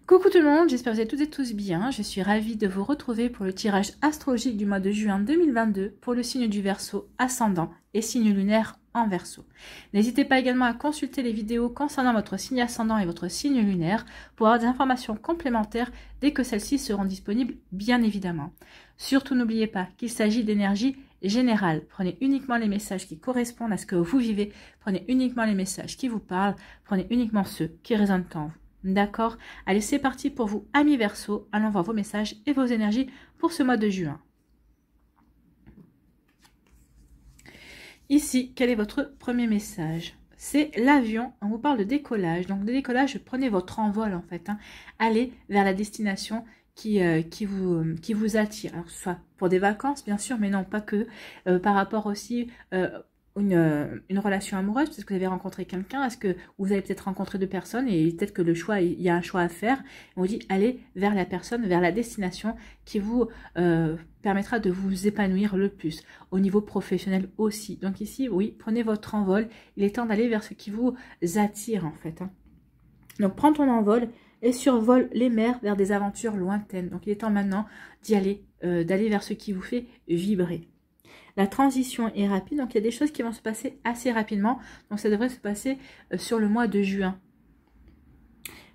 Coucou tout le monde, j'espère que vous allez toutes et tous bien. Je suis ravie de vous retrouver pour le tirage astrologique du mois de juin 2022 pour le signe du Verseau ascendant et signe lunaire en Verseau. N'hésitez pas également à consulter les vidéos concernant votre signe ascendant et votre signe lunaire pour avoir des informations complémentaires dès que celles-ci seront disponibles, bien évidemment. Surtout n'oubliez pas qu'il s'agit d'énergie générale. Prenez uniquement les messages qui correspondent à ce que vous vivez, prenez uniquement les messages qui vous parlent, prenez uniquement ceux qui résonnent en vous. D'accord? Allez, c'est parti pour vous, amis Verseau. Allons voir vos messages et vos énergies pour ce mois de juin. Ici, quel est votre premier message? C'est l'avion. On vous parle de décollage. Donc, de décollage, prenez votre envol, en fait. Allez vers la destination qui vous attire. Alors, soit pour des vacances, bien sûr, mais non, pas que. Par rapport aussi... une relation amoureuse, parce que vous avez rencontré quelqu'un, est-ce que vous avez peut-être rencontré deux personnes et peut-être que le choix, il y a un choix à faire. On vous dit allez vers la personne, vers la destination qui vous permettra de vous épanouir le plus, au niveau professionnel aussi. Donc ici, oui, prenez votre envol, il est temps d'aller vers ce qui vous attire en fait. Donc prends ton envol et survole les mers vers des aventures lointaines. Donc il est temps maintenant d'y aller, d'aller vers ce qui vous fait vibrer. La transition est rapide, donc il y a des choses qui vont se passer assez rapidement. Donc ça devrait se passer sur le mois de juin.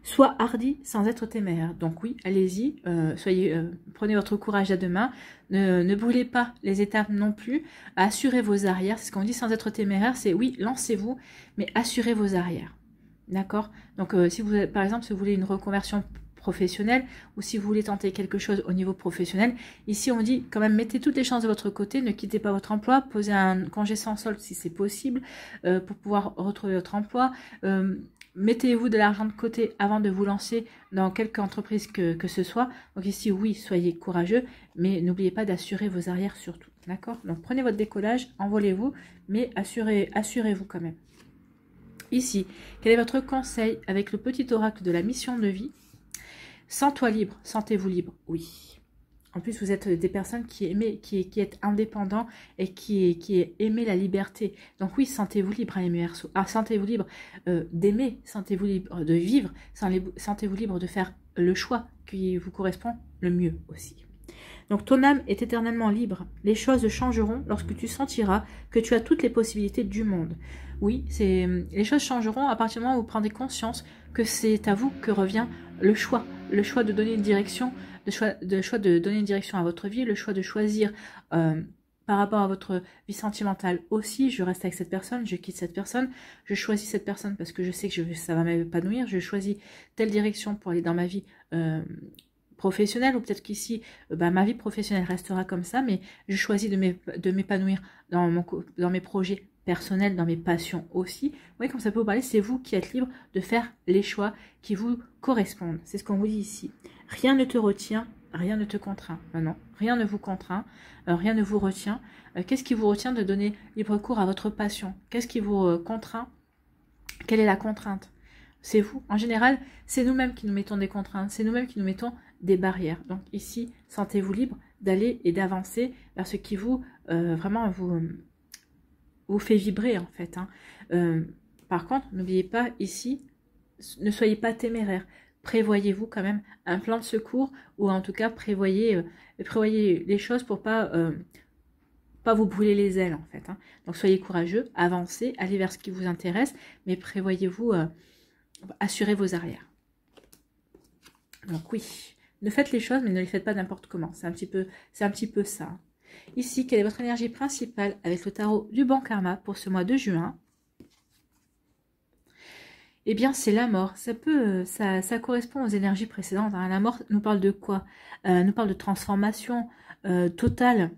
Sois hardi sans être téméraire. Donc oui, allez-y, prenez votre courage à deux mains. Ne brûlez pas les étapes non plus. Assurez vos arrières. C'est ce qu'on dit sans être téméraire, c'est oui, lancez-vous, mais assurez vos arrières. D'accord? Donc si vous, par exemple, si vous voulez une reconversion professionnel ou si vous voulez tenter quelque chose au niveau professionnel, ici on dit quand même mettez toutes les chances de votre côté, ne quittez pas votre emploi, posez un congé sans solde si c'est possible pour pouvoir retrouver votre emploi, mettez-vous de l'argent de côté avant de vous lancer dans quelque entreprise que ce soit. Donc ici oui, soyez courageux, mais n'oubliez pas d'assurer vos arrières surtout, d'accord? Donc prenez votre décollage, envolez-vous, mais assurez-vous quand même. Ici, quel est votre conseil avec le petit oracle de la mission de vie? Sens-toi libre, sentez-vous libre, oui. En plus, vous êtes des personnes qui êtes indépendants et qui aimez la liberté. Donc oui, sentez-vous libre, amis Verseau. Ah, sentez-vous libre d'aimer, sentez-vous libre de vivre, sentez-vous libre de faire le choix qui vous correspond le mieux aussi. Donc ton âme est éternellement libre. Les choses changeront lorsque tu sentiras que tu as toutes les possibilités du monde. Oui, les choses changeront à partir du moment où vous prendrez conscience que c'est à vous que revient le choix de donner une direction, le choix de donner une direction à votre vie, le choix de choisir par rapport à votre vie sentimentale aussi. Je reste avec cette personne, je quitte cette personne, je choisis cette personne parce que je sais que ça va m'épanouir, je choisis telle direction pour aller dans ma vie professionnelle, ou peut-être qu'ici ma vie professionnelle restera comme ça, mais je choisis de m'épanouir dans mes projets personnels, dans mes passions aussi. Vous voyez comme ça peut vous parler, c'est vous qui êtes libre de faire les choix qui vous correspondent. C'est ce qu'on vous dit ici. Rien ne te retient, rien ne te contraint. Non, rien ne vous contraint, rien ne vous retient. Qu'est-ce qui vous retient de donner libre cours à votre passion? Qu'est-ce qui vous contraint? Quelle est la contrainte? C'est vous. En général, c'est nous-mêmes qui nous mettons des contraintes, c'est nous-mêmes qui nous mettons des barrières. Donc ici, sentez-vous libre d'aller et d'avancer vers ce qui vous, vraiment, vous fait vibrer en fait. Par contre, n'oubliez pas ici, ne soyez pas téméraire. Prévoyez-vous quand même un plan de secours, ou en tout cas prévoyez les choses pour pas vous brûler les ailes en fait. Donc soyez courageux, avancez, allez vers ce qui vous intéresse, mais prévoyez-vous, assurez vos arrières. Donc oui, ne faites les choses, mais ne les faites pas n'importe comment. C'est un petit peu ça. Ici, quelle est votre énergie principale avec le tarot du bon karma pour ce mois de juin? Eh bien, c'est la mort. Ça correspond aux énergies précédentes. La mort nous parle de quoi? Nous parle de transformation totale.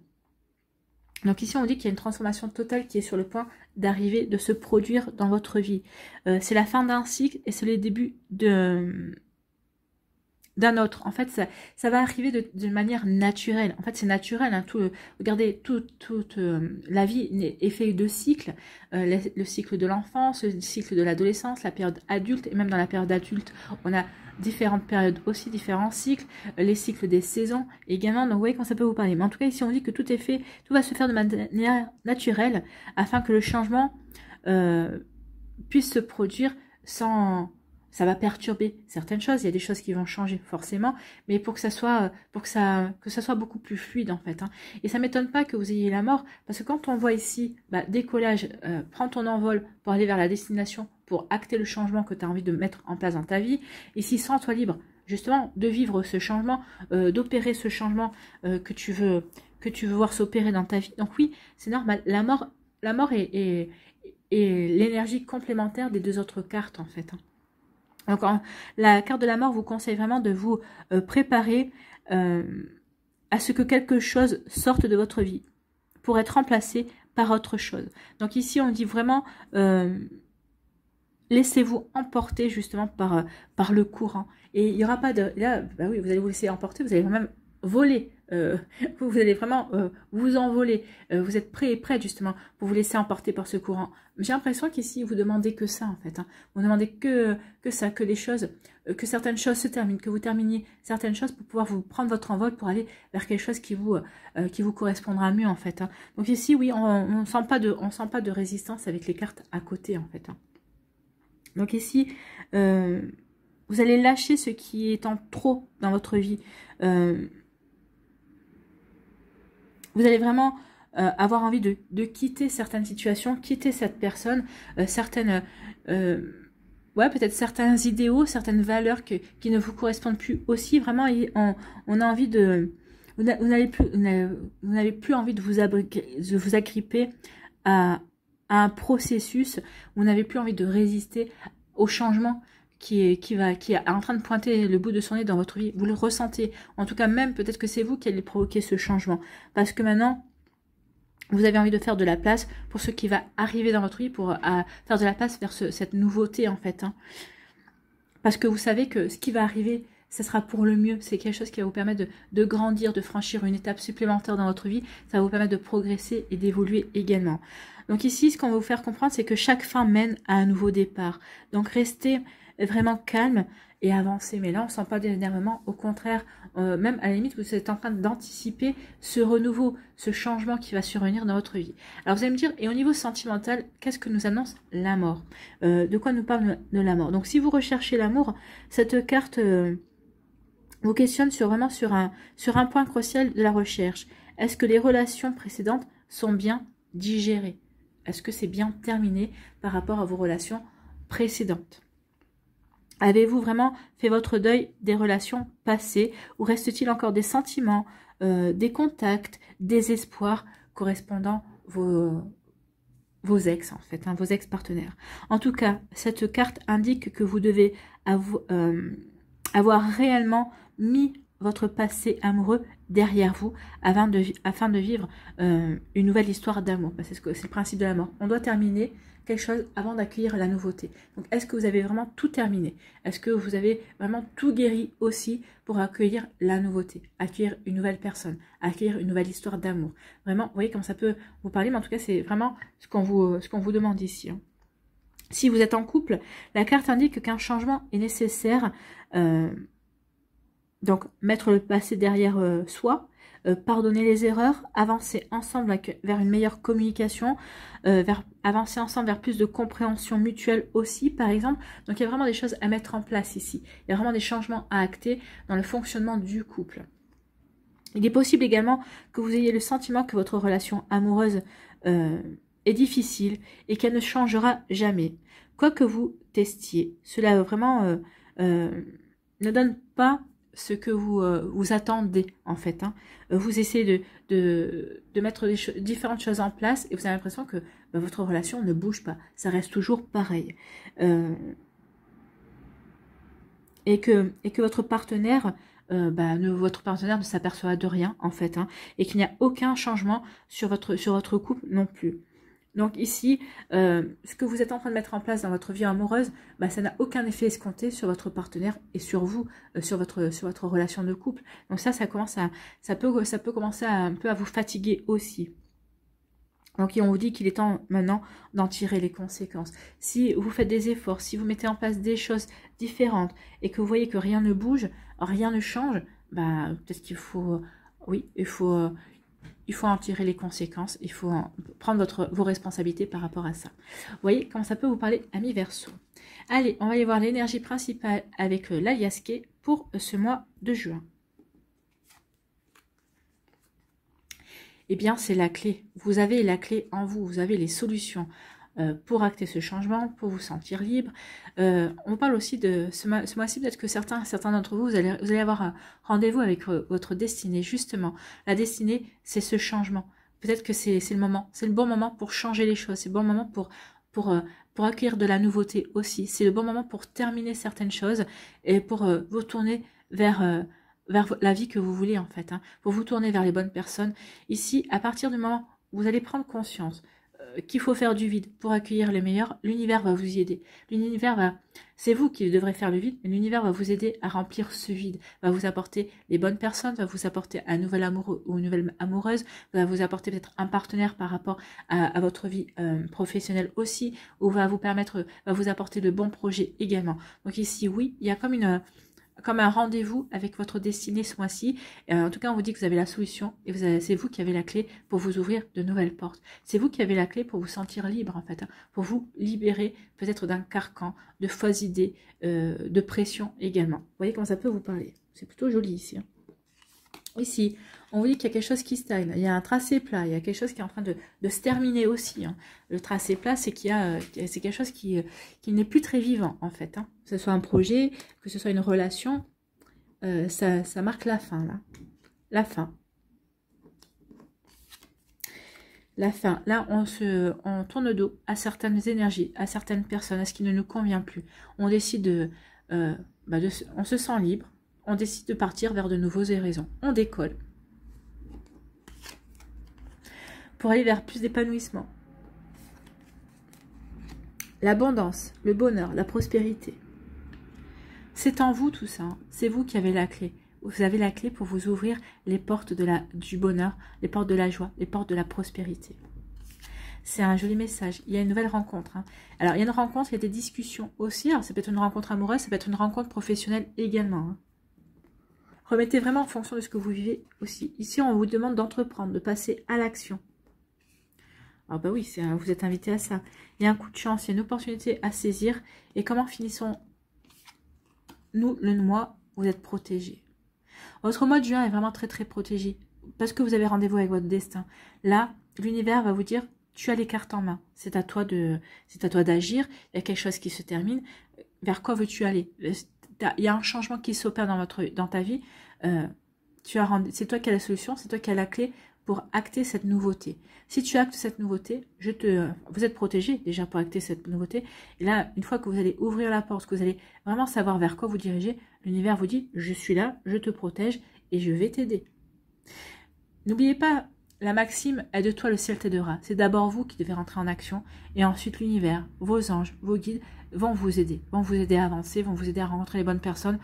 Donc ici, on dit qu'il y a une transformation totale qui est sur le point d'arriver, de se produire dans votre vie. C'est la fin d'un cycle et c'est le début d'un autre. En fait, ça va arriver de manière naturelle. En fait, c'est naturel. Regardez, toute la vie est faite de cycles. Le cycle de l'enfance, le cycle de l'adolescence, la période adulte, et même dans la période adulte, on a différentes périodes aussi, différents cycles, les cycles des saisons également. Donc, vous voyez quand ça peut vous parler. Mais en tout cas, ici, on dit que tout va se faire de manière naturelle afin que le changement puisse se produire sans ça va perturber certaines choses. Il y a des choses qui vont changer forcément, mais pour que ça soit, que ça soit beaucoup plus fluide en fait. Hein. Et ça m'étonne pas que vous ayez la mort, parce que quand on voit ici, décollage, prends ton envol pour aller vers la destination, pour acter le changement que tu as envie de mettre en place dans ta vie. Ici, sens-toi libre, justement, de vivre ce changement, d'opérer ce changement que tu veux voir s'opérer dans ta vie. Donc oui, c'est normal. La mort est l'énergie complémentaire des deux autres cartes en fait. Hein. Donc, la carte de la mort vous conseille vraiment de vous préparer à ce que quelque chose sorte de votre vie pour être remplacé par autre chose. Donc ici, on dit vraiment, laissez-vous emporter justement par le courant. Et il n'y aura pas de... Là, oui, vous allez vous laisser emporter, vous allez même voler. Vous allez vraiment vous envoler. Vous êtes prêt et prête justement pour vous laisser emporter par ce courant. J'ai l'impression qu'ici vous demandez que ça en fait. Hein. Vous demandez que ça, que les choses, que certaines choses se terminent, que vous terminiez certaines choses pour pouvoir vous prendre votre envol pour aller vers quelque chose qui vous correspondra mieux en fait. Hein. Donc ici oui, on sent pas de résistance avec les cartes à côté en fait. Hein. Donc ici vous allez lâcher ce qui est en trop dans votre vie. Vous allez vraiment avoir envie de quitter certaines situations, quitter cette personne, peut-être certains idéaux, certaines valeurs qui ne vous correspondent plus aussi. Vraiment, on a envie de... Vous n'avez plus envie de vous agripper à un processus. Vous n'avez plus envie de résister au changement qui est en train de pointer le bout de son nez dans votre vie. Vous le ressentez. En tout cas, même peut-être que c'est vous qui allez provoquer ce changement. Parce que maintenant, vous avez envie de faire de la place pour ce qui va arriver dans votre vie, pour faire de la place vers cette nouveauté en fait. Hein. Parce que vous savez que ce qui va arriver, ce sera pour le mieux. C'est quelque chose qui va vous permettre de grandir, de franchir une étape supplémentaire dans votre vie. Ça va vous permettre de progresser et d'évoluer également. Donc ici, ce qu'on va vous faire comprendre, c'est que chaque fin mène à un nouveau départ. Donc restez vraiment calme et avancer. Mais là, on ne sent pas d'énervement. Au contraire, même à la limite, vous êtes en train d'anticiper ce renouveau, ce changement qui va survenir dans votre vie. Alors, vous allez me dire, et au niveau sentimental, qu'est-ce que nous annonce la mort? De quoi nous parle de la mort? Donc, si vous recherchez l'amour, cette carte vous questionne sur un point crucial de la recherche. Est-ce que les relations précédentes sont bien digérées? Est-ce que c'est bien terminé par rapport à vos relations précédentes? Avez-vous vraiment fait votre deuil des relations passées ou reste-t-il encore des sentiments, des contacts, des espoirs correspondant vos ex en fait, hein, vos ex-partenaires? En tout cas, cette carte indique que vous devez avoir réellement mis votre passé amoureux derrière vous afin de vivre une nouvelle histoire d'amour. Parce que c'est le principe de la mort. On doit terminer quelque chose avant d'accueillir la nouveauté. Donc, est-ce que vous avez vraiment tout terminé? Est-ce que vous avez vraiment tout guéri aussi pour accueillir la nouveauté, accueillir une nouvelle personne, accueillir une nouvelle histoire d'amour? Vraiment, vous voyez comment ça peut vous parler, mais en tout cas, c'est vraiment ce qu'on vous demande ici. Hein. Si vous êtes en couple, la carte indique qu'un changement est nécessaire. Donc, mettre le passé derrière soi, pardonner les erreurs, avancer ensemble vers une meilleure communication, avancer ensemble vers plus de compréhension mutuelle aussi, par exemple. Donc, il y a vraiment des choses à mettre en place ici. Il y a vraiment des changements à acter dans le fonctionnement du couple. Il est possible également que vous ayez le sentiment que votre relation amoureuse est difficile et qu'elle ne changera jamais. Quoi que vous testiez, cela vraiment ne donne pas ce que vous attendez en fait. Hein. Vous essayez de mettre différentes choses en place et vous avez l'impression que votre relation ne bouge pas. Ça reste toujours pareil. Et que votre partenaire ne s'aperçoit de rien en fait. Hein, et qu'il n'y a aucun changement sur votre couple non plus. Donc ici, ce que vous êtes en train de mettre en place dans votre vie amoureuse, ça n'a aucun effet escompté sur votre partenaire et sur vous, sur votre relation de couple. Donc ça peut commencer un peu à vous fatiguer aussi. Donc on vous dit qu'il est temps maintenant d'en tirer les conséquences. Si vous faites des efforts, si vous mettez en place des choses différentes et que vous voyez que rien ne bouge, rien ne change, peut-être qu'il faut, oui, il faut il faut en tirer les conséquences, il faut prendre vos responsabilités par rapport à ça. Vous voyez comment ça peut vous parler, amis Verseau. Allez, on va aller voir l'énergie principale avec l'aliasqué pour ce mois de juin. Eh bien, c'est la clé. Vous avez la clé en vous, vous avez les solutions pour acter ce changement, pour vous sentir libre. On parle aussi de ce mois-ci, peut-être que certains d'entre vous, vous allez avoir un rendez-vous avec votre destinée. Justement, la destinée, c'est ce changement. Peut-être que c'est le moment, c'est le bon moment pour changer les choses, c'est le bon moment pour accueillir de la nouveauté aussi. C'est le bon moment pour terminer certaines choses et pour vous tourner vers la vie que vous voulez en fait, hein, pour vous tourner vers les bonnes personnes. Ici, à partir du moment où vous allez prendre conscience qu'il faut faire du vide pour accueillir le meilleur, l'univers va vous y aider. C'est vous qui devrez faire le vide, mais l'univers va vous aider à remplir ce vide, va vous apporter les bonnes personnes, va vous apporter un nouvel amoureux ou une nouvelle amoureuse, va vous apporter peut-être un partenaire par rapport à votre vie professionnelle aussi, ou va vous apporter de bons projets également. Donc ici, oui, il y a comme un rendez-vous avec votre destinée ce mois-ci. En tout cas, on vous dit que vous avez la solution et c'est vous qui avez la clé pour vous ouvrir de nouvelles portes. C'est vous qui avez la clé pour vous sentir libre, en fait, hein, pour vous libérer peut-être d'un carcan, de fausses idées, de pression également. Vous voyez comment ça peut vous parler. C'est plutôt joli ici. Hein. Ici, on vous dit qu'il y a quelque chose qui stagne. Il y a un tracé plat. Il y a quelque chose qui est en train de se terminer aussi. Hein. Le tracé plat, c'est c'est quelque chose qui n'est plus très vivant, en fait. Hein. Que ce soit un projet, que ce soit une relation, ça marque la fin, là. La fin. La fin. Là, on tourne le dos à certaines énergies, à certaines personnes, à ce qui ne nous convient plus. On décide on se sent libre. On décide de partir vers de nouveaux horizons. On décolle. Pour aller vers plus d'épanouissement. L'abondance, le bonheur, la prospérité. C'est en vous tout ça. Hein. C'est vous qui avez la clé. Vous avez la clé pour vous ouvrir les portes du bonheur, les portes de la joie, les portes de la prospérité. C'est un joli message. Il y a une nouvelle rencontre. Hein. Alors, il y a une rencontre, il y a des discussions aussi. Alors, ça peut être une rencontre amoureuse, ça peut être une rencontre professionnelle également. Hein. Remettez vraiment en fonction de ce que vous vivez aussi. Ici, on vous demande d'entreprendre, de passer à l'action. Ah bah oui, vous êtes invité à ça. Il y a un coup de chance, il y a une opportunité à saisir. Et comment finissons-nous le mois? Vous êtes protégés. Votre mois de juin est vraiment très très protégé. Parce que vous avez rendez-vous avec votre destin. Là, l'univers va vous dire, tu as les cartes en main. C'est à toi d'agir. Il y a quelque chose qui se termine. Vers quoi veux-tu aller? Il y a un changement qui s'opère dans ta vie. C'est toi qui as la solution, c'est toi qui as la clé pour acter cette nouveauté. Si tu actes cette nouveauté, vous êtes protégé déjà pour acter cette nouveauté. Et là, une fois que vous allez ouvrir la porte, que vous allez vraiment savoir vers quoi vous dirigez, l'univers vous dit, je suis là, je te protège et je vais t'aider. N'oubliez pas, la maxime, aide-toi, le ciel t'aidera. C'est d'abord vous qui devez rentrer en action et ensuite l'univers, vos anges, vos guides vont vous aider à avancer, vont vous aider à rencontrer les bonnes personnes.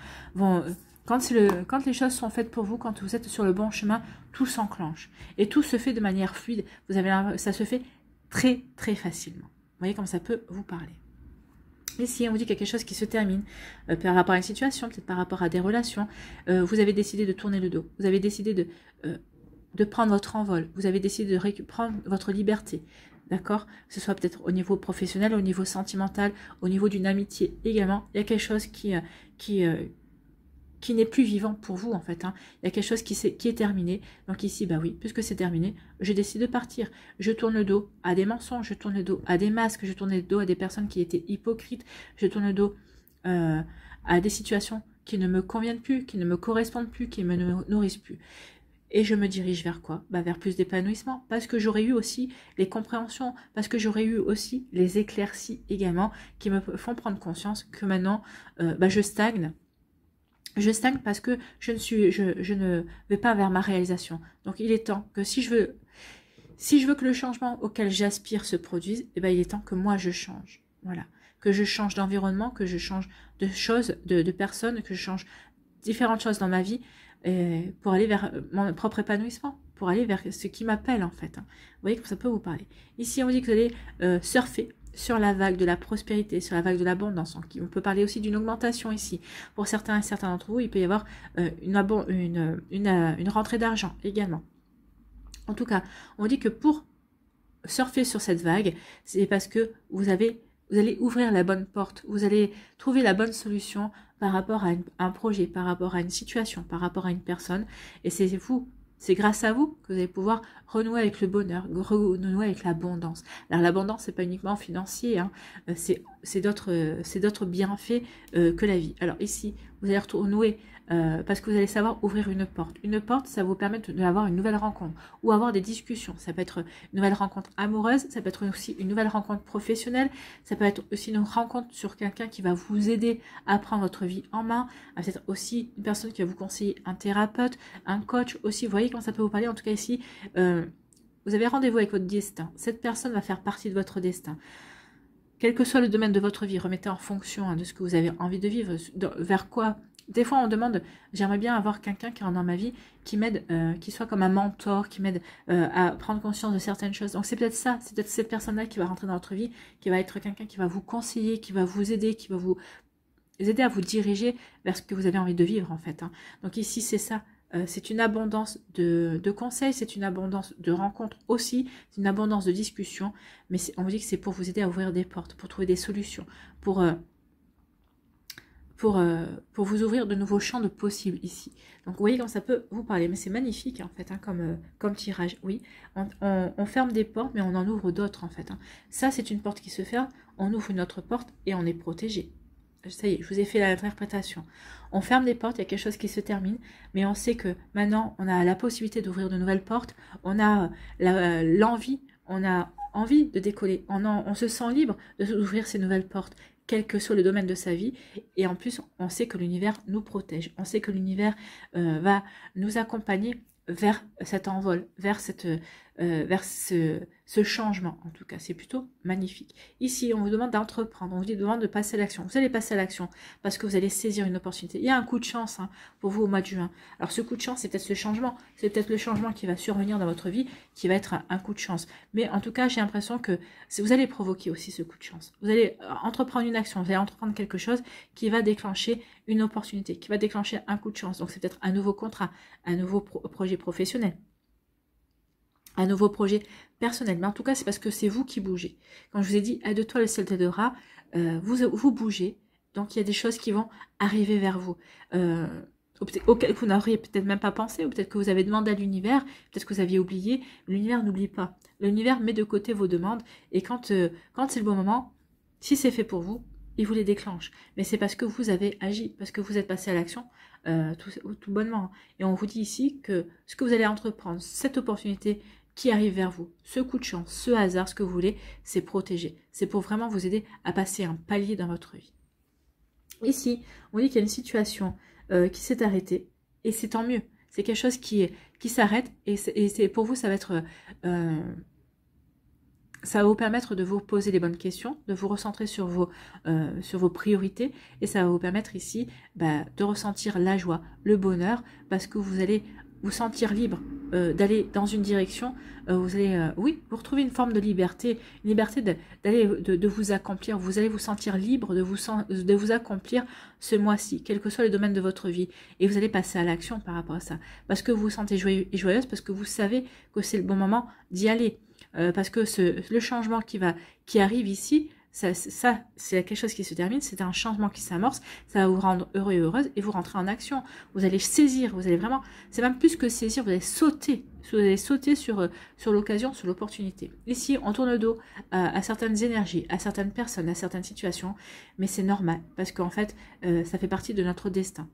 Quand les choses sont faites pour vous, quand vous êtes sur le bon chemin, tout s'enclenche. Et tout se fait de manière fluide. Ça se fait très très facilement. Vous voyez comme ça peut vous parler. Ici, on vous dit quelque chose qui se termine par rapport à une situation, peut-être par rapport à des relations. Vous avez décidé de tourner le dos. Vous avez décidé de prendre votre envol. Vous avez décidé de prendre votre liberté. D'accord? Que ce soit peut-être au niveau professionnel, au niveau sentimental, au niveau d'une amitié également. Il y a quelque chose qui n'est plus vivant pour vous en fait. Hein. Il y a quelque chose qui est terminé. Donc ici, bah oui, puisque c'est terminé, je décide de partir. Je tourne le dos à des mensonges, je tourne le dos à des masques, je tourne le dos à des personnes qui étaient hypocrites, je tourne le dos à des situations qui ne me conviennent plus, qui ne me correspondent plus, qui ne me nourrissent plus. Et je me dirige vers quoi? Bah vers plus d'épanouissement, parce que j'aurais eu aussi les compréhensions, parce que j'aurais eu aussi les éclaircies également, qui me font prendre conscience que maintenant, je stagne. Je stagne parce que je ne vais pas vers ma réalisation. Donc il est temps que si je veux que le changement auquel j'aspire se produise, il est temps que moi je change. Voilà. Que je change d'environnement, que je change de choses, de personnes, que je change différentes choses dans ma vie pour aller vers mon propre épanouissement, pour aller vers ce qui m'appelle en fait. Hein. Vous voyez que ça peut vous parler. Ici, on dit que vous allez surfer sur la vague de la prospérité, sur la vague de l'abondance. On peut parler aussi d'une augmentation ici. Pour certains d'entre vous, il peut y avoir une rentrée d'argent également. En tout cas, on dit que pour surfer sur cette vague, c'est parce que vous allez ouvrir la bonne porte, vous allez trouver la bonne solution par rapport à un projet, par rapport à une situation, par rapport à une personne. Et c'est vous, c'est grâce à vous que vous allez pouvoir renouer avec le bonheur, renouer avec l'abondance. Alors l'abondance, c'est pas uniquement financier, hein, c'est d'autres bienfaits que la vie. Alors ici, vous allez renouer parce que vous allez savoir ouvrir une porte. Une porte, ça va vous permettre d'avoir une nouvelle rencontre ou avoir des discussions. Ça peut être une nouvelle rencontre amoureuse, ça peut être aussi une nouvelle rencontre professionnelle, ça peut être aussi une rencontre sur quelqu'un qui va vous aider à prendre votre vie en main, peut-être aussi une personne qui va vous conseiller, un thérapeute, un coach aussi. Vous voyez comment ça peut vous parler. En tout cas ici, vous avez rendez-vous avec votre destin. Cette personne va faire partie de votre destin. Quel que soit le domaine de votre vie, remettez en fonction de ce que vous avez envie de vivre, vers quoi. Des fois, on demande, j'aimerais bien avoir quelqu'un qui rentre dans ma vie, qui m'aide, qui soit comme un mentor, qui m'aide à prendre conscience de certaines choses. Donc, c'est peut-être ça, c'est peut-être cette personne-là qui va rentrer dans votre vie, qui va être quelqu'un qui va vous conseiller, qui va vous aider, qui va vous aider à vous diriger vers ce que vous avez envie de vivre, en fait. Donc, ici, c'est ça. C'est une abondance de conseils, c'est une abondance de rencontres aussi, c'est une abondance de discussions, mais on vous dit que c'est pour vous aider à ouvrir des portes, pour trouver des solutions, pour vous ouvrir de nouveaux champs de possibles ici. Donc vous voyez comment ça peut vous parler, mais c'est magnifique en fait, comme tirage. Oui, on ferme des portes, mais on en ouvre d'autres en fait. Ça, c'est une porte qui se ferme, on ouvre une autre porte et on est protégé. Ça y est, je vous ai fait l'interprétation. On ferme des portes, il y a quelque chose qui se termine, mais on sait que maintenant, on a la possibilité d'ouvrir de nouvelles portes, on a l'envie, on a envie de décoller, on se sent libre d'ouvrir ces nouvelles portes, quel que soit le domaine de sa vie, et en plus, on sait que l'univers nous protège, on sait que l'univers va nous accompagner vers cet envol, vers ce changement. En tout cas, c'est plutôt magnifique. Ici, on vous demande d'entreprendre, on vous demande de passer à l'action. Vous allez passer à l'action parce que vous allez saisir une opportunité. Il y a un coup de chance pour vous au mois de juin. Alors, ce coup de chance, c'est peut-être ce changement. C'est peut-être le changement qui va survenir dans votre vie, qui va être un coup de chance. Mais en tout cas, j'ai l'impression que vous allez provoquer aussi ce coup de chance. Vous allez entreprendre une action, vous allez entreprendre quelque chose qui va déclencher une opportunité, qui va déclencher un coup de chance. Donc, c'est peut-être un nouveau contrat, un nouveau projet professionnel, un nouveau projet personnel. Mais en tout cas, c'est parce que c'est vous qui bougez. Quand je vous ai dit, aide-toi, le ciel t'aidera, vous bougez. Donc, il y a des choses qui vont arriver vers vous. Auxquelles vous n'auriez peut-être même pas pensé, ou peut-être que vous avez demandé à l'univers, peut-être que vous aviez oublié. L'univers n'oublie pas. L'univers met de côté vos demandes. Et quand c'est le bon moment, si c'est fait pour vous, il vous les déclenche. Mais c'est parce que vous avez agi, parce que vous êtes passé à l'action tout bonnement. Et on vous dit ici que ce que vous allez entreprendre, cette opportunité qui arrive vers vous, ce coup de chance, ce hasard, ce que vous voulez, c'est protégé. C'est pour vraiment vous aider à passer un palier dans votre vie. Ici, on dit qu'il y a une situation qui s'est arrêtée, et c'est tant mieux. C'est quelque chose qui s'arrête, et pour vous, ça va être... ça va vous permettre de vous poser les bonnes questions, de vous recentrer sur vos priorités, et ça va vous permettre ici de ressentir la joie, le bonheur, parce que vous allez vous sentir libre d'aller dans une direction, vous allez, vous retrouver une forme de liberté, une liberté de vous accomplir, vous allez vous sentir libre de vous accomplir ce mois-ci, quel que soit le domaine de votre vie, et vous allez passer à l'action par rapport à ça, parce que vous vous sentez joyeux et joyeuse, parce que vous savez que c'est le bon moment d'y aller. Parce que le changement qui arrive ici, ça c'est quelque chose qui se termine, c'est un changement qui s'amorce, ça va vous rendre heureux et heureuse, et vous rentrez en action. Vous allez saisir, vous allez vraiment, c'est même plus que saisir, vous allez sauter sur l'occasion, sur l'opportunité. Ici, on tourne le dos à certaines énergies, à certaines personnes, à certaines situations, mais c'est normal, parce qu'en fait, ça fait partie de notre destin.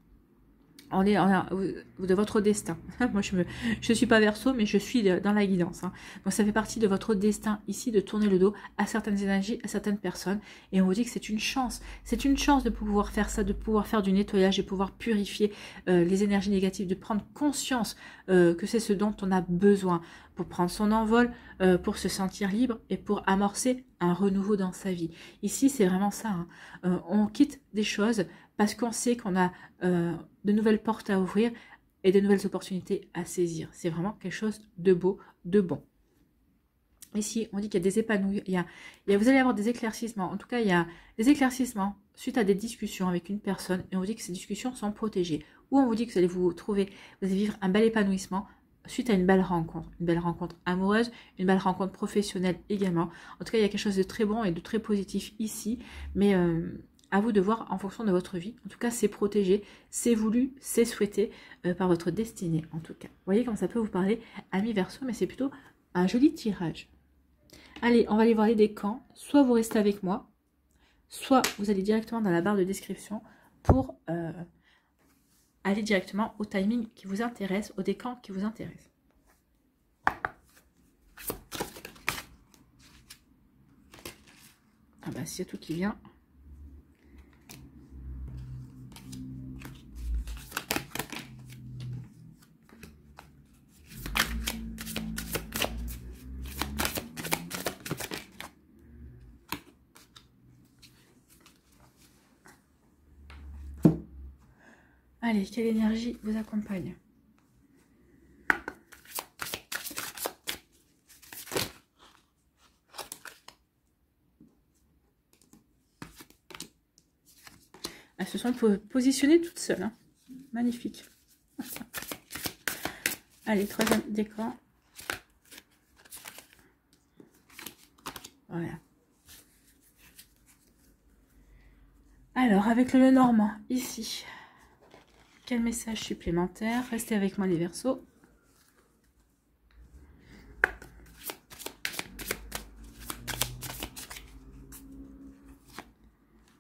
De votre destin. Moi, je suis pas Verseau, mais je suis dans la guidance. Donc, ça fait partie de votre destin ici de tourner le dos à certaines énergies, à certaines personnes. Et on vous dit que c'est une chance. C'est une chance de pouvoir faire ça, de pouvoir faire du nettoyage, de pouvoir purifier les énergies négatives, de prendre conscience que c'est ce dont on a besoin pour prendre son envol, pour se sentir libre et pour amorcer un renouveau dans sa vie. Ici, c'est vraiment ça. On quitte des choses parce qu'on sait qu'on a de nouvelles portes à ouvrir et de nouvelles opportunités à saisir. C'est vraiment quelque chose de beau, de bon. Ici, on dit qu'il y a des épanouissements, vous allez avoir des éclaircissements. En tout cas, il y a des éclaircissements suite à des discussions avec une personne, et on vous dit que ces discussions sont protégées. Ou on vous dit que vous allez vivre un bel épanouissement suite à une belle rencontre amoureuse, une belle rencontre professionnelle également. En tout cas, il y a quelque chose de très bon et de très positif ici, mais à vous de voir en fonction de votre vie. En tout cas, c'est protégé, c'est voulu, c'est souhaité par votre destinée, en tout cas. Vous voyez comment ça peut vous parler, amis Verseau, mais c'est plutôt un joli tirage. Allez, on va aller voir les décans. Soit vous restez avec moi, soit vous allez directement dans la barre de description pour aller directement au timing qui vous intéresse, au décan qui vous intéresse. Ah bah s'il y a tout qui vient. Allez, quelle énergie vous accompagne? Elles se sont positionnées toutes seules. Hein. Magnifique. Allez, troisième décan. Voilà. Alors, avec le Lenormand, ici. Quel message supplémentaire? Restez avec moi les Verseaux.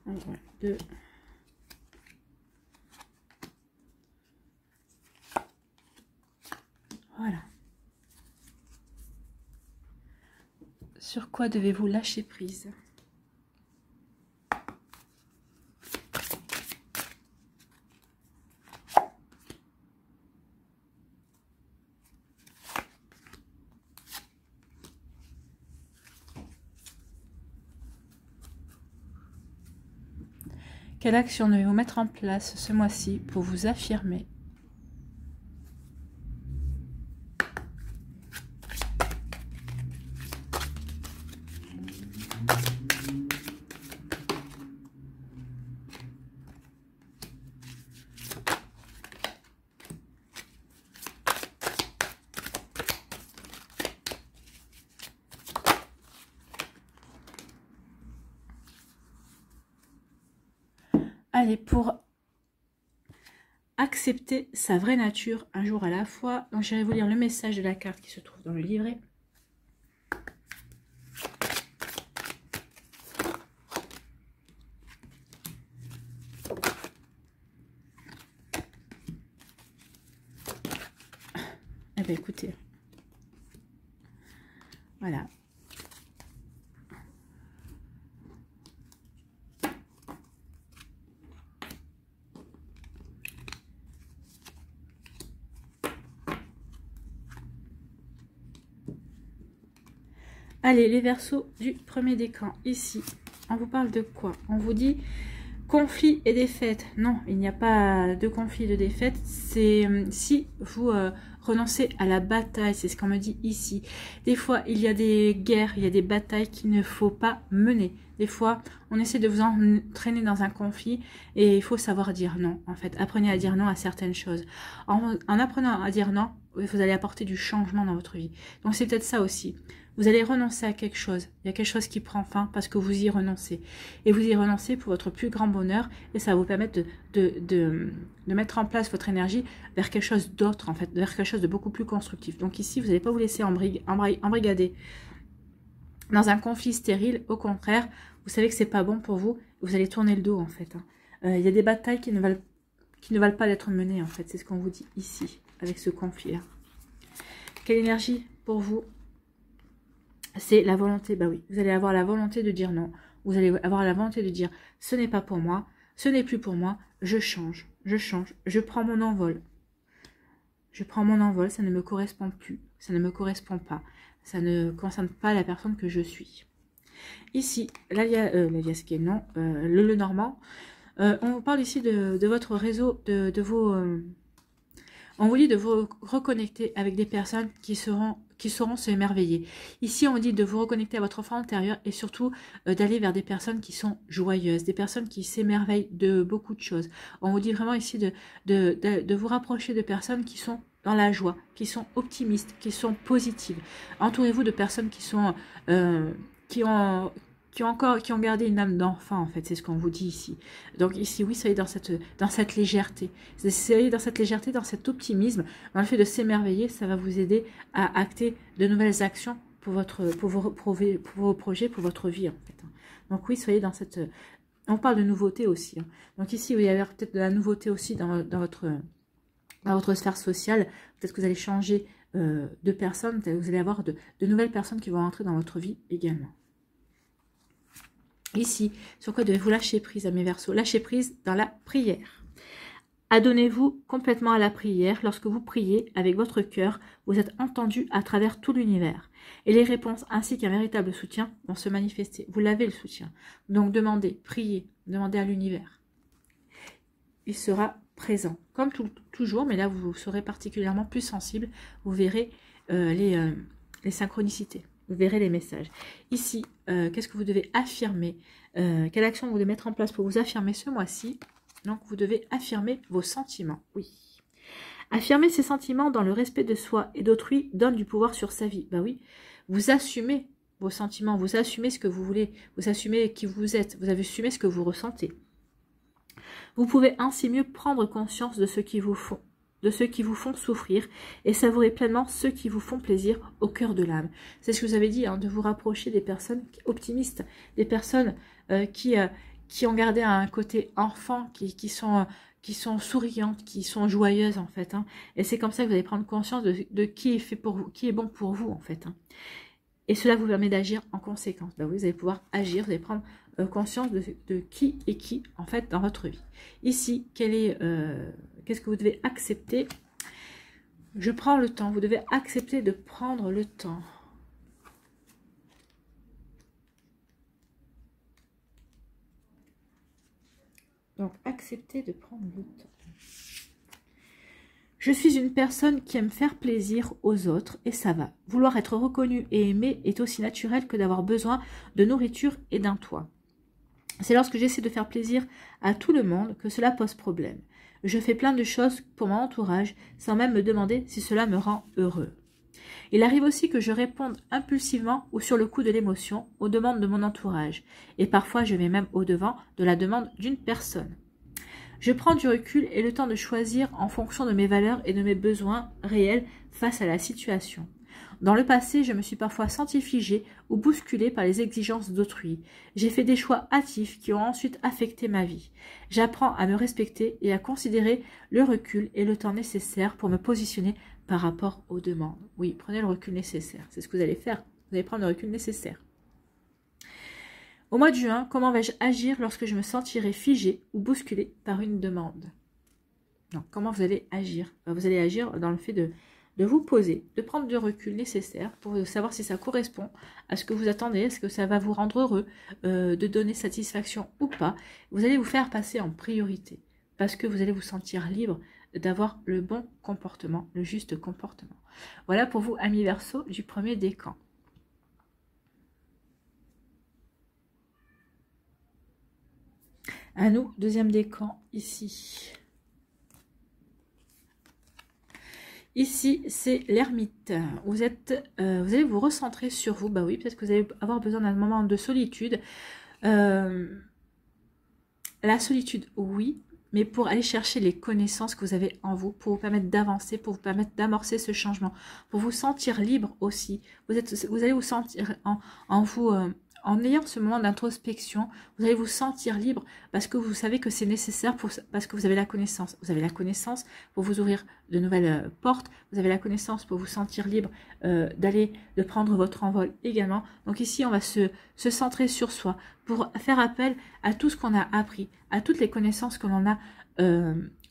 Voilà, 2. Voilà. Sur quoi devez-vous lâcher prise? Quelle action devez-vous mettre en place ce mois-ci pour vous affirmer? Allez, pour accepter sa vraie nature un jour à la fois, donc j'irai vous lire le message de la carte qui se trouve dans le livret. Eh bien écoutez, voilà. Allez, les Verseaux du premier décan, ici, on vous parle de quoi? On vous dit conflit et défaite. Non, il n'y a pas de conflit, de défaite. C'est si vous renoncez à la bataille, c'est ce qu'on me dit ici. Des fois, il y a des guerres, il y a des batailles qu'il ne faut pas mener. Des fois, on essaie de vous entraîner dans un conflit et il faut savoir dire non. En fait, apprenez à dire non à certaines choses. En apprenant à dire non, vous allez apporter du changement dans votre vie. Donc, c'est peut-être ça aussi. Vous allez renoncer à quelque chose. Il y a quelque chose qui prend fin parce que vous y renoncez. Et vous y renoncez pour votre plus grand bonheur. Et ça va vous permettre de mettre en place votre énergie vers quelque chose d'autre, en fait, vers quelque chose de beaucoup plus constructif. Donc ici, vous n'allez pas vous laisser embrigader dans un conflit stérile. Au contraire, vous savez que c'est pas bon pour vous. Vous allez tourner le dos, en fait. Il y a des batailles qui ne valent pas d'être menées, en fait. C'est ce qu'on vous dit ici, avec ce conflit-là. Quelle énergie pour vous? C'est la volonté, bah oui, vous allez avoir la volonté de dire non. Vous allez avoir la volonté de dire, ce n'est pas pour moi, ce n'est plus pour moi, je change, je prends mon envol. Je prends mon envol, ça ne me correspond plus, ça ne me correspond pas, ça ne concerne pas la personne que je suis. Ici, l'alias qui est non, le Lenormand, on vous parle ici de votre réseau, de vos... on vous dit de vous reconnecter avec des personnes qui sauront se émerveiller. Ici, on dit de vous reconnecter à votre enfant intérieur et surtout d'aller vers des personnes qui sont joyeuses, des personnes qui s'émerveillent de beaucoup de choses. On vous dit vraiment ici de vous rapprocher de personnes qui sont dans la joie, qui sont optimistes, qui sont positives. Entourez-vous de personnes qui sont qui ont gardé une âme d'enfant, en fait, c'est ce qu'on vous dit ici. Donc ici, oui, soyez dans cette légèreté. Soyez dans cette légèreté, dans cet optimisme, dans le fait de s'émerveiller, ça va vous aider à acter de nouvelles actions pour vos projets, pour votre vie, en fait. Donc oui, soyez dans cette... On parle de nouveauté aussi. Donc ici, il y a peut-être de la nouveauté aussi dans votre sphère sociale. Peut-être que vous allez changer de personnes, vous allez avoir de nouvelles personnes qui vont entrer dans votre vie également. Ici, sur quoi devez-vous lâcher prise à mes Verseaux? Lâcher prise dans la prière. Adonnez-vous complètement à la prière. Lorsque vous priez avec votre cœur, vous êtes entendu à travers tout l'univers. Et les réponses ainsi qu'un véritable soutien vont se manifester. Vous l'avez le soutien. Donc demandez, priez, demandez à l'univers. Il sera présent. Comme toujours, mais là vous serez particulièrement plus sensible. Vous verrez les synchronicités. Vous verrez les messages. Ici, qu'est-ce que vous devez affirmer? Quelle action vous devez mettre en place pour vous affirmer ce mois-ci? Donc, vous devez affirmer vos sentiments. Oui. Affirmer ses sentiments dans le respect de soi et d'autrui donne du pouvoir sur sa vie. Bah oui, vous assumez vos sentiments, vous assumez ce que vous voulez, vous assumez qui vous êtes, vous assumez ce que vous ressentez. Vous pouvez ainsi mieux prendre conscience de ce qui vous font souffrir et savourer pleinement ceux qui vous font plaisir au cœur de l'âme. C'est ce que vous avez dit, hein, de vous rapprocher des personnes optimistes, des personnes qui ont gardé un côté enfant, qui sont souriantes, qui sont joyeuses en fait. Hein. Et c'est comme ça que vous allez prendre conscience de qui est fait pour vous, qui est bon pour vous en fait. Hein. Et cela vous permet d'agir en conséquence. Ben oui, vous allez pouvoir agir, vous allez prendre conscience de qui est qui en fait dans votre vie. Ici, qu'est-ce que vous devez accepter? Je prends le temps. Vous devez accepter de prendre le temps. Donc, accepter de prendre le temps. Je suis une personne qui aime faire plaisir aux autres et ça va. Vouloir être reconnu et aimé est aussi naturel que d'avoir besoin de nourriture et d'un toit. C'est lorsque j'essaie de faire plaisir à tout le monde que cela pose problème. Je fais plein de choses pour mon entourage sans même me demander si cela me rend heureux. Il arrive aussi que je réponde impulsivement ou sur le coup de l'émotion aux demandes de mon entourage. Et parfois, je vais même au-devant de la demande d'une personne. Je prends du recul et le temps de choisir en fonction de mes valeurs et de mes besoins réels face à la situation. Dans le passé, je me suis parfois sentie figée ou bousculée par les exigences d'autrui. J'ai fait des choix hâtifs qui ont ensuite affecté ma vie. J'apprends à me respecter et à considérer le recul et le temps nécessaire pour me positionner par rapport aux demandes. Oui, prenez le recul nécessaire. C'est ce que vous allez faire. Vous allez prendre le recul nécessaire. Au mois de juin, comment vais-je agir lorsque je me sentirai figée ou bousculée par une demande? Donc, comment vous allez agir? Vous allez agir dans le fait de vous poser, de prendre du recul nécessaire pour savoir si ça correspond à ce que vous attendez, est-ce que ça va vous rendre heureux, de donner satisfaction ou pas. Vous allez vous faire passer en priorité parce que vous allez vous sentir libre d'avoir le bon comportement, le juste comportement. Voilà pour vous, amis Verseaux, du premier décan. À nous, deuxième décan, ici. Ici, c'est l'ermite. Vous allez vous recentrer sur vous. Bah oui, peut-être que vous allez avoir besoin d'un moment de solitude. La solitude, oui, mais pour aller chercher les connaissances que vous avez en vous, pour vous permettre d'avancer, pour vous permettre d'amorcer ce changement, pour vous sentir libre aussi. Vous allez vous sentir en vous... En ayant ce moment d'introspection, vous allez vous sentir libre parce que vous savez que c'est nécessaire, parce que vous avez la connaissance. Vous avez la connaissance pour vous ouvrir de nouvelles portes. Vous avez la connaissance pour vous sentir libre de prendre votre envol également. Donc ici, on va se centrer sur soi pour faire appel à tout ce qu'on a appris, à toutes les connaissances que l'on a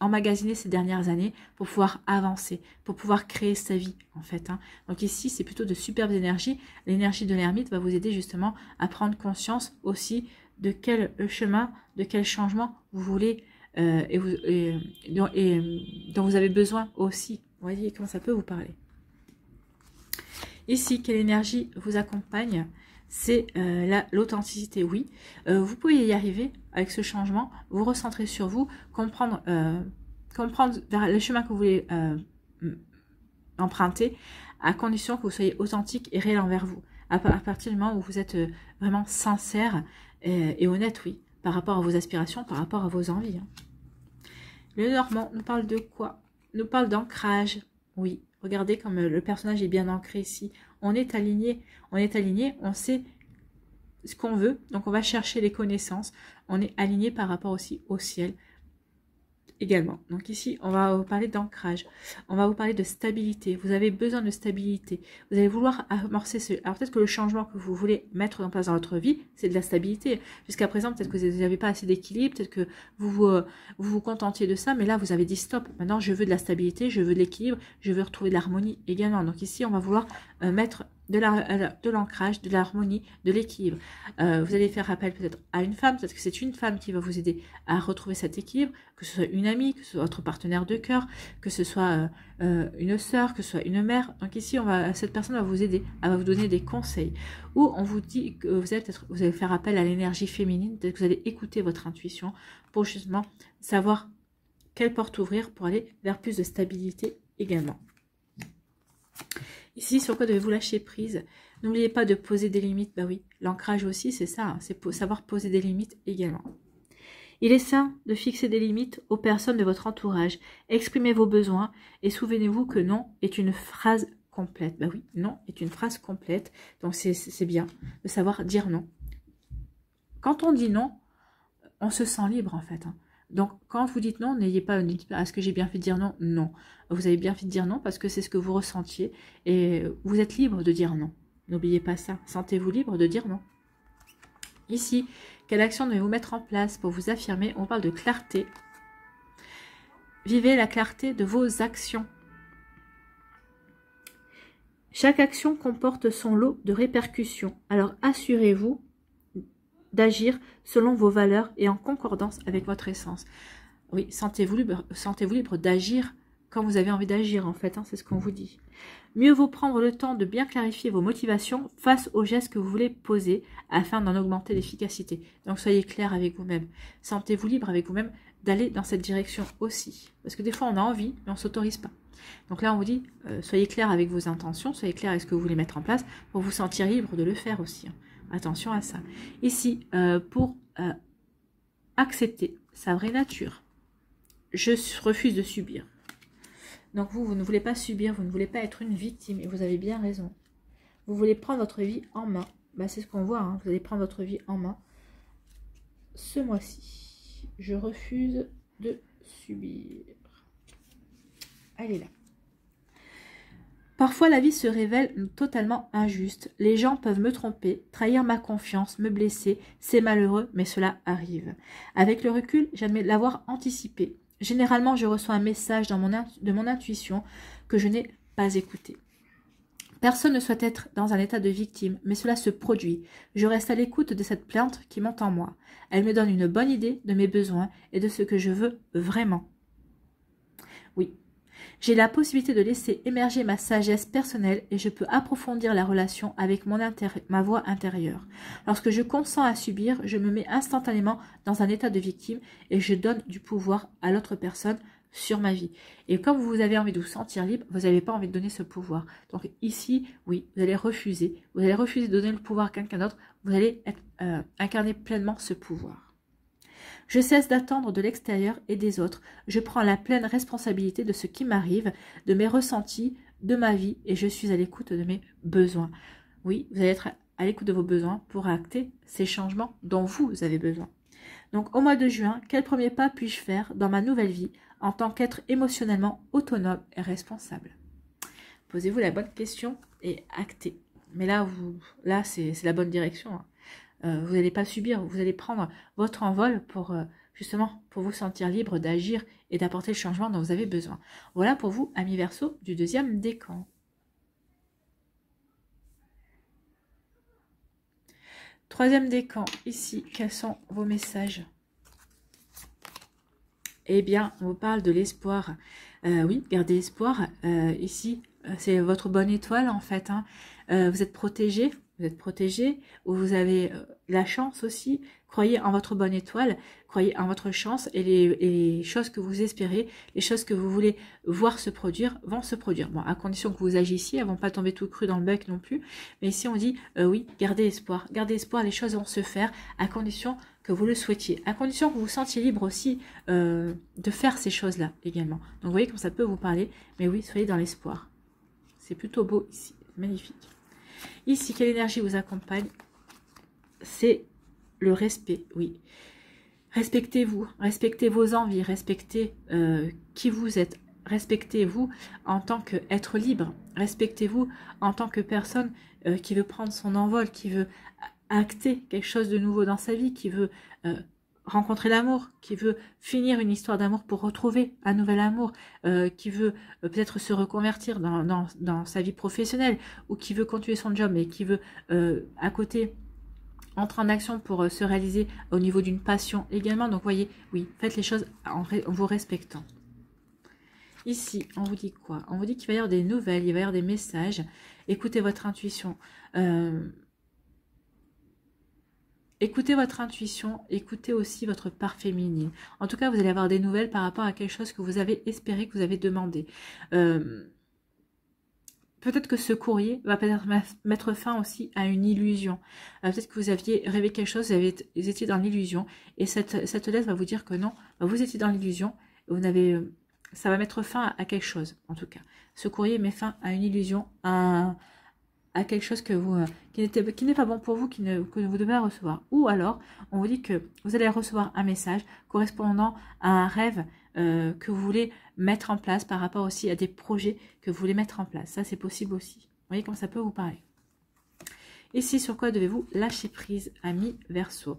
emmagasinées ces dernières années pour pouvoir avancer, pour pouvoir créer sa vie en fait. Hein. Donc ici, c'est plutôt de superbes énergies. L'énergie de l'ermite va vous aider justement à prendre conscience aussi de quel chemin, de quel changement vous voulez dont vous avez besoin aussi. Vous voyez comment ça peut vous parler. Ici, quelle énergie vous accompagne? C'est l'authenticité, oui. Vous pouvez y arriver avec ce changement, vous recentrer sur vous, comprendre vers le chemin que vous voulez emprunter, à condition que vous soyez authentique et réel envers vous. À partir du moment où vous êtes vraiment sincère et honnête, oui, par rapport à vos aspirations, par rapport à vos envies. Hein. Le Normand nous parle de quoi? Nous parle d'ancrage. Oui, regardez comme le personnage est bien ancré ici. On est aligné, on sait ce qu'on veut, donc on va chercher les connaissances. On est aligné par rapport aussi au ciel également. Donc ici, on va vous parler d'ancrage. On va vous parler de stabilité. Vous avez besoin de stabilité. Vous allez vouloir amorcer ce... Alors peut-être que le changement que vous voulez mettre en place dans votre vie, c'est de la stabilité. Jusqu'à présent, peut-être que vous n'avez pas assez d'équilibre, peut-être que vous contentiez de ça, mais là, vous avez dit stop. Maintenant, je veux de la stabilité, je veux de l'équilibre, je veux retrouver de l'harmonie également. Donc ici, on va vouloir mettre de l'ancrage, de l'harmonie, de l'équilibre. Vous allez faire appel peut-être à une femme, peut-être que c'est une femme qui va vous aider à retrouver cet équilibre, que ce soit une amie, que ce soit votre partenaire de cœur, que ce soit une sœur, que ce soit une mère. Donc ici, cette personne va vous aider, elle va vous donner des conseils. Ou on vous dit que vous allez faire appel à l'énergie féminine, peut-être que vous allez écouter votre intuition pour justement savoir quelle porte ouvrir pour aller vers plus de stabilité également. Ici, sur quoi devez-vous lâcher prise? N'oubliez pas de poser des limites. Bah oui, l'ancrage aussi, c'est ça. Hein, c'est savoir poser des limites également. Il est sain de fixer des limites aux personnes de votre entourage. Exprimez vos besoins et souvenez-vous que non est une phrase complète. Bah oui, non est une phrase complète. Donc c'est bien de savoir dire non. Quand on dit non, on se sent libre en fait. Hein. Donc, quand vous dites non, n'ayez pas, est-ce que j'ai bien fait de dire non? Non. Vous avez bien fait de dire non parce que c'est ce que vous ressentiez et vous êtes libre de dire non. N'oubliez pas ça. Sentez-vous libre de dire non. Ici, quelle action devez-vous mettre en place pour vous affirmer? On parle de clarté. Vivez la clarté de vos actions. Chaque action comporte son lot de répercussions. Alors, assurez-vous d'agir selon vos valeurs et en concordance avec votre essence. Oui, sentez-vous libre d'agir quand vous avez envie d'agir, en fait, hein, c'est ce qu'on vous dit. Mieux vaut prendre le temps de bien clarifier vos motivations face aux gestes que vous voulez poser afin d'en augmenter l'efficacité. Donc, soyez clair avec vous-même. Sentez-vous libre avec vous-même d'aller dans cette direction aussi. Parce que des fois, on a envie, mais on ne s'autorise pas. Donc là, on vous dit, soyez clair avec vos intentions, soyez clair avec ce que vous voulez mettre en place pour vous sentir libre de le faire aussi. Hein. Attention à ça. Ici, pour accepter sa vraie nature, je refuse de subir. Donc vous ne voulez pas subir, vous ne voulez pas être une victime, et vous avez bien raison. Vous voulez prendre votre vie en main. Bah, c'est ce qu'on voit, hein. Vous allez prendre votre vie en main ce mois-ci. Je refuse de subir. Elle est là. Parfois, la vie se révèle totalement injuste. Les gens peuvent me tromper, trahir ma confiance, me blesser. C'est malheureux, mais cela arrive. Avec le recul, j'admets l'avoir anticipé. Généralement, je reçois un message de mon intuition que je n'ai pas écouté. Personne ne souhaite être dans un état de victime, mais cela se produit. Je reste à l'écoute de cette plainte qui monte en moi. Elle me donne une bonne idée de mes besoins et de ce que je veux vraiment. Oui. J'ai la possibilité de laisser émerger ma sagesse personnelle et je peux approfondir la relation avec ma voix intérieure. Lorsque je consens à subir, je me mets instantanément dans un état de victime et je donne du pouvoir à l'autre personne sur ma vie. Et comme vous avez envie de vous sentir libre, vous n'avez pas envie de donner ce pouvoir. Donc ici, oui, vous allez refuser. Vous allez refuser de donner le pouvoir à quelqu'un d'autre. Vous allez incarner pleinement ce pouvoir. Je cesse d'attendre de l'extérieur et des autres. Je prends la pleine responsabilité de ce qui m'arrive, de mes ressentis, de ma vie, et je suis à l'écoute de mes besoins. Oui, vous allez être à l'écoute de vos besoins pour acter ces changements dont vous avez besoin. Donc, au mois de juin, quel premier pas puis-je faire dans ma nouvelle vie en tant qu'être émotionnellement autonome et responsable? Posez-vous la bonne question et actez. Mais là, c'est la bonne direction, hein. Vous n'allez pas subir, vous allez prendre votre envol pour justement pour vous sentir libre d'agir et d'apporter le changement dont vous avez besoin. Voilà pour vous, amis Verseau, du deuxième décan. Troisième décan, ici, quels sont vos messages? Eh bien, on vous parle de l'espoir. Oui, gardez espoir. Ici, c'est votre bonne étoile en fait. Hein. Vous êtes protégé. Vous êtes protégé, ou vous avez la chance aussi Croyez en votre bonne étoile, croyez en votre chance et les choses que vous espérez, les choses que vous voulez voir se produire vont se produire. Bon, à condition que vous agissiez, elles ne vont pas tomber tout cru dans le bec non plus. Mais ici, on dit oui, gardez espoir, les choses vont se faire à condition que vous le souhaitiez, à condition que vous vous sentiez libre aussi de faire ces choses-là également. Donc, vous voyez comme ça peut vous parler, mais oui, soyez dans l'espoir. C'est plutôt beau ici, magnifique. Ici, quelle énergie vous accompagne? C'est le respect, oui. Respectez-vous, respectez vos envies, respectez qui vous êtes, respectez-vous en tant qu'être libre, respectez-vous en tant que personne qui veut prendre son envol, qui veut acter quelque chose de nouveau dans sa vie, qui veut rencontrer l'amour, qui veut finir une histoire d'amour pour retrouver un nouvel amour, qui veut peut-être se reconvertir dans sa vie professionnelle, ou qui veut continuer son job, mais qui veut à côté entrer en action pour se réaliser au niveau d'une passion également. Donc, voyez, oui, faites les choses en vous respectant. Ici, on vous dit quoi? On vous dit qu'il va y avoir des nouvelles, il va y avoir des messages. Écoutez votre intuition. Écoutez votre intuition, écoutez aussi votre part féminine. En tout cas, vous allez avoir des nouvelles par rapport à quelque chose que vous avez espéré, que vous avez demandé. Peut-être que ce courrier va peut-être mettre fin aussi à une illusion. Peut-être que vous aviez rêvé quelque chose, vous étiez dans l'illusion. Et cette lettre va vous dire que non, vous étiez dans l'illusion. Ça va mettre fin à quelque chose, en tout cas. Ce courrier met fin à une illusion, à quelque chose que qui n'est pas bon pour vous, que vous devez recevoir. Ou alors, on vous dit que vous allez recevoir un message correspondant à un rêve que vous voulez mettre en place par rapport aussi à des projets que vous voulez mettre en place. Ça, c'est possible aussi. Vous voyez comme ça peut vous parler. Ici, sur quoi devez-vous lâcher prise, ami Verseau?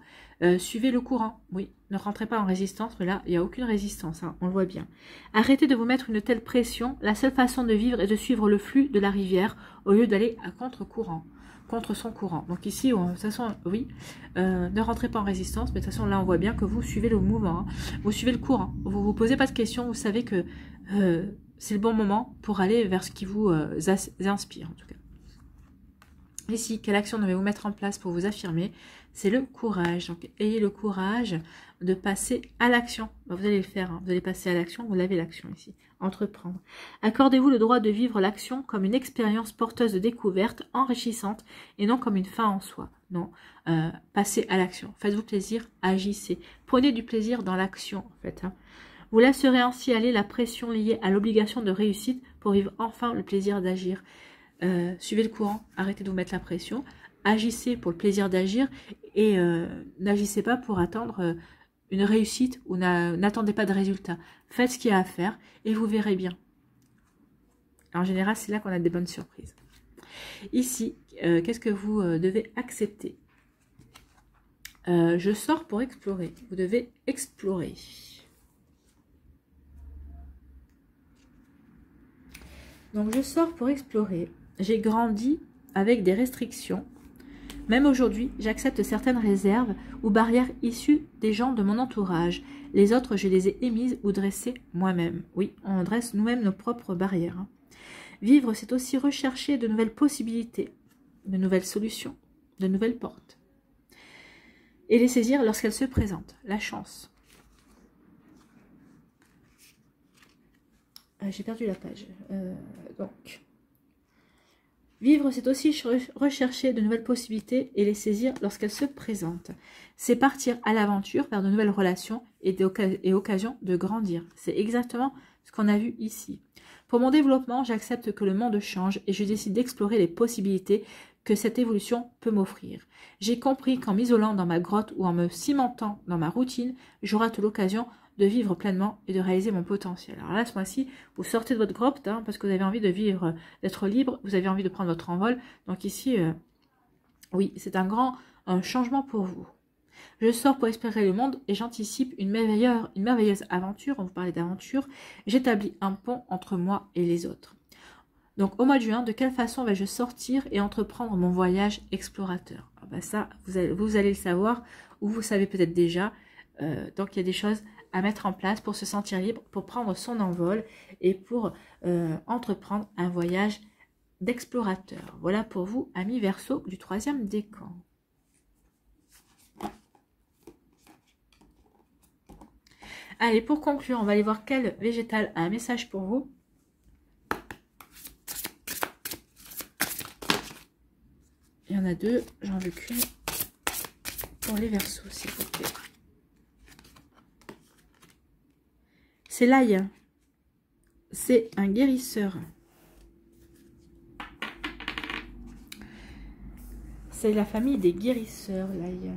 Suivez le courant, oui. Ne rentrez pas en résistance, mais là, il n'y a aucune résistance, hein, on le voit bien. Arrêtez de vous mettre une telle pression. La seule façon de vivre est de suivre le flux de la rivière au lieu d'aller à contre-courant, contre son courant. Donc ici, de toute façon, oui, ne rentrez pas en résistance, mais de toute façon, là, on voit bien que vous suivez le mouvement, hein. Vous suivez le courant. Vous ne vous posez pas de questions, vous savez que c'est le bon moment pour aller vers ce qui vous inspire, en tout cas. Ici, quelle action devez-vous mettre en place pour vous affirmer? C'est le courage. Donc, ayez le courage de passer à l'action. Vous allez le faire, hein. Vous allez passer à l'action, vous l'avez l'action ici. Entreprendre. Accordez-vous le droit de vivre l'action comme une expérience porteuse de découverte, enrichissante, et non comme une fin en soi. Non, passez à l'action. Faites-vous plaisir, agissez. Prenez du plaisir dans l'action, en fait, hein. Vous laisserez ainsi aller la pression liée à l'obligation de réussite pour vivre enfin le plaisir d'agir. Suivez le courant, arrêtez de vous mettre la pression, agissez pour le plaisir d'agir et n'agissez pas pour attendre une réussite ou n'attendez pas de résultat. Faites ce qu'il y a à faire et vous verrez bien. En général, c'est là qu'on a des bonnes surprises. Ici, qu'est-ce que vous devez accepter? Je sors pour explorer. Vous devez explorer. Donc, je sors pour explorer. J'ai grandi avec des restrictions. Même aujourd'hui, j'accepte certaines réserves ou barrières issues des gens de mon entourage. Les autres, je les ai émises ou dressées moi-même. Oui, on dresse nous-mêmes nos propres barrières, hein. Vivre, c'est aussi rechercher de nouvelles possibilités, de nouvelles solutions, de nouvelles portes. Et les saisir lorsqu'elles se présentent. La chance. J'ai perdu la page. Donc... Vivre, c'est aussi rechercher de nouvelles possibilités et les saisir lorsqu'elles se présentent. C'est partir à l'aventure vers de nouvelles relations et occasions de grandir. C'est exactement ce qu'on a vu ici. Pour mon développement, j'accepte que le monde change et je décide d'explorer les possibilités que cette évolution peut m'offrir. J'ai compris qu'en m'isolant dans ma grotte ou en me cimentant dans ma routine, je rate l'occasion de vivre pleinement et de réaliser mon potentiel. Alors là, ce mois-ci, vous sortez de votre grotte, hein, parce que vous avez envie de vivre, d'être libre, vous avez envie de prendre votre envol. Donc ici, oui, c'est un changement pour vous. Je sors pour explorer le monde et j'anticipe une merveilleuse aventure. On vous parlait d'aventure. J'établis un pont entre moi et les autres. Donc au mois de juin, de quelle façon vais-je sortir et entreprendre mon voyage explorateur? Ah ben ça, vous allez le savoir, ou vous savez peut-être déjà. Donc il y a des choses à mettre en place pour se sentir libre, pour prendre son envol et pour entreprendre un voyage d'explorateur. Voilà pour vous, amis Verseau du 3e décan. Allez, pour conclure, on va aller voir quel végétal a un message pour vous. Il y en a deux, j'en veux qu'une pour les Verseaux, s'il vous plaît. C'est l'ail. C'est un guérisseur. C'est la famille des guérisseurs, l'ail.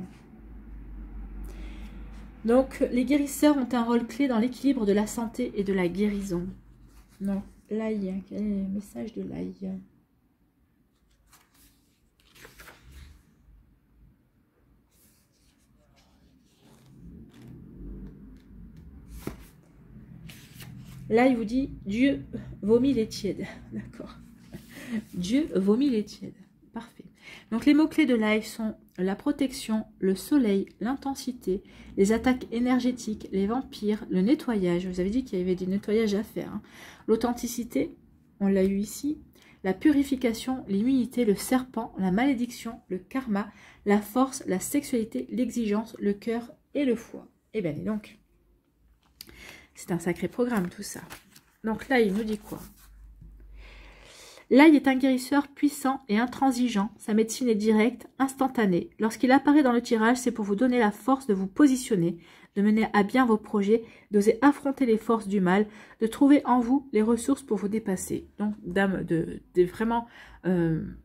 Donc, les guérisseurs ont un rôle clé dans l'équilibre de la santé et de la guérison. Non, l'ail, quel est le message de l'ail? Là, il vous dit, Dieu vomit les tièdes. D'accord. Dieu vomit les tièdes. Parfait. Donc, les mots-clés de l'ail sont la protection, le soleil, l'intensité, les attaques énergétiques, les vampires, le nettoyage. Je vous avais dit qu'il y avait du nettoyage à faire. Hein. L'authenticité, on l'a eu ici. La purification, l'immunité, le serpent, la malédiction, le karma, la force, la sexualité, l'exigence, le cœur et le foie. Eh bien, donc, c'est un sacré programme tout ça. Donc là, il nous dit quoi? L'ail est un guérisseur puissant et intransigeant. Sa médecine est directe, instantanée. Lorsqu'il apparaît dans le tirage, c'est pour vous donner la force de vous positionner, de mener à bien vos projets, d'oser affronter les forces du mal, de trouver en vous les ressources pour vous dépasser. Donc, de vraiment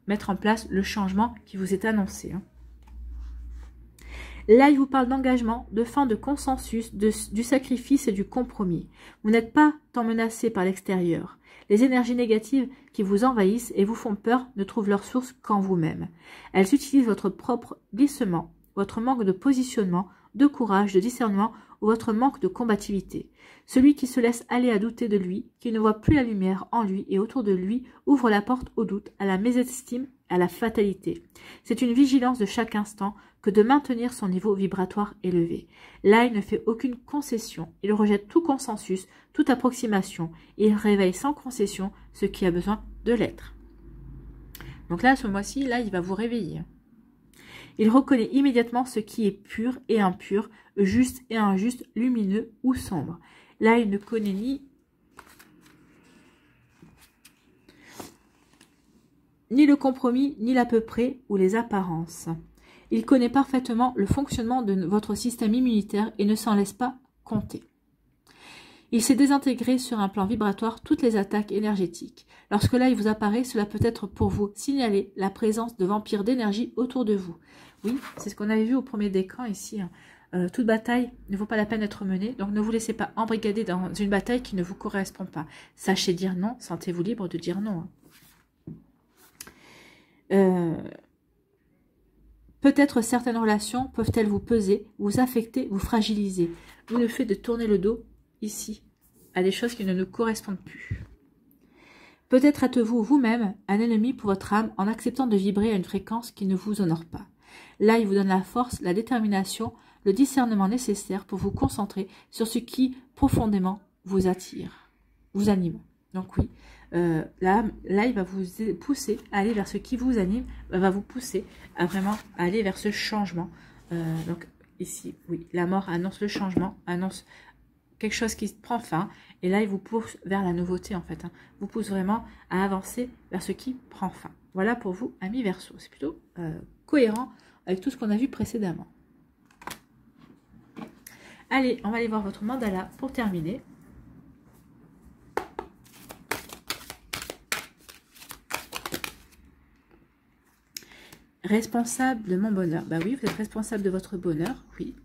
mettre en place le changement qui vous est annoncé. Hein. L'ail vous parle d'engagement, de fin de consensus, du sacrifice et du compromis. Vous n'êtes pas tant menacé par l'extérieur. Les énergies négatives qui vous envahissent et vous font peur ne trouvent leur source qu'en vous-même. Elles utilisent votre propre glissement, votre manque de positionnement, de courage, de discernement ou votre manque de combativité. Celui qui se laisse aller à douter de lui, qui ne voit plus la lumière en lui et autour de lui, ouvre la porte au doute, à la mésestime, à la fatalité. C'est une vigilance de chaque instant que de maintenir son niveau vibratoire élevé. L'ail ne fait aucune concession, il rejette tout consensus, toute approximation, il réveille sans concession ce qui a besoin de l'être. Donc là, ce mois-ci, là, il va vous réveiller. Il reconnaît immédiatement ce qui est pur et impur, juste et injuste, lumineux ou sombre. Là, il ne connaît ni le compromis, ni l'à peu près ou les apparences. Il connaît parfaitement le fonctionnement de votre système immunitaire et ne s'en laisse pas compter. Il sait désintégrer sur un plan vibratoire toutes les attaques énergétiques. Lorsque l'ail vous apparaît, cela peut être pour vous signaler la présence de vampires d'énergie autour de vous. Oui, c'est ce qu'on avait vu au premier décan ici. Hein. Toute bataille ne vaut pas la peine d'être menée, donc ne vous laissez pas embrigader dans une bataille qui ne vous correspond pas. Sachez dire non, sentez-vous libre de dire non. Hein. Peut-être certaines relations peuvent-elles vous peser, vous affecter, vous fragiliser. Vous le fait de tourner le dos ici à des choses qui ne nous correspondent plus. Peut-être êtes-vous vous-même un ennemi pour votre âme en acceptant de vibrer à une fréquence qui ne vous honore pas. Là, il vous donne la force, la détermination, le discernement nécessaire pour vous concentrer sur ce qui profondément vous attire, vous anime. Donc oui, là, il va vous pousser à aller vers ce qui vous anime, va vous pousser à vraiment aller vers ce changement. Donc ici, oui, la mort annonce le changement, annonce quelque chose qui prend fin, et là, il vous pousse vers la nouveauté, en fait. Hein. Vous pousse vraiment à avancer vers ce qui prend fin. Voilà pour vous, amis Verseaux. C'est plutôt cohérent avec tout ce qu'on a vu précédemment. Allez, on va aller voir votre mandala pour terminer. Responsable de mon bonheur. Bah oui, vous êtes responsable de votre bonheur, oui.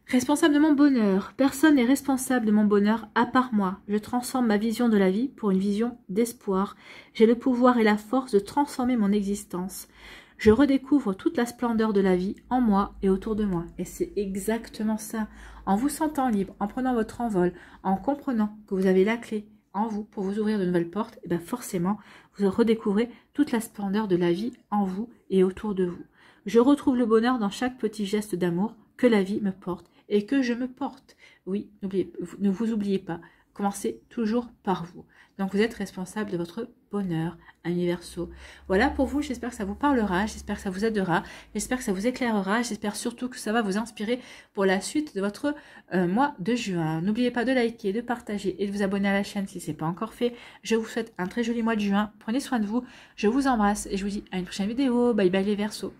Responsable de mon bonheur. Personne n'est responsable de mon bonheur à part moi. Je transforme ma vision de la vie pour une vision d'espoir. J'ai le pouvoir et la force de transformer mon existence. Je redécouvre toute la splendeur de la vie en moi et autour de moi. Et c'est exactement ça. En vous sentant libre, en prenant votre envol, en comprenant que vous avez la clé en vous pour vous ouvrir de nouvelles portes, et bien forcément, vous redécouvrez toute la splendeur de la vie en vous et autour de vous. Je retrouve le bonheur dans chaque petit geste d'amour que la vie me porte et que je me porte. Oui, ne vous oubliez pas, commencez toujours par vous. Donc, vous êtes responsable de votre bonheur, amis Verseau. Voilà pour vous, j'espère que ça vous parlera, j'espère que ça vous aidera, j'espère que ça vous éclairera, j'espère surtout que ça va vous inspirer pour la suite de votre mois de juin. N'oubliez pas de liker, de partager et de vous abonner à la chaîne si ce n'est pas encore fait. Je vous souhaite un très joli mois de juin, prenez soin de vous, je vous embrasse et je vous dis à une prochaine vidéo. Bye bye les Verseaux.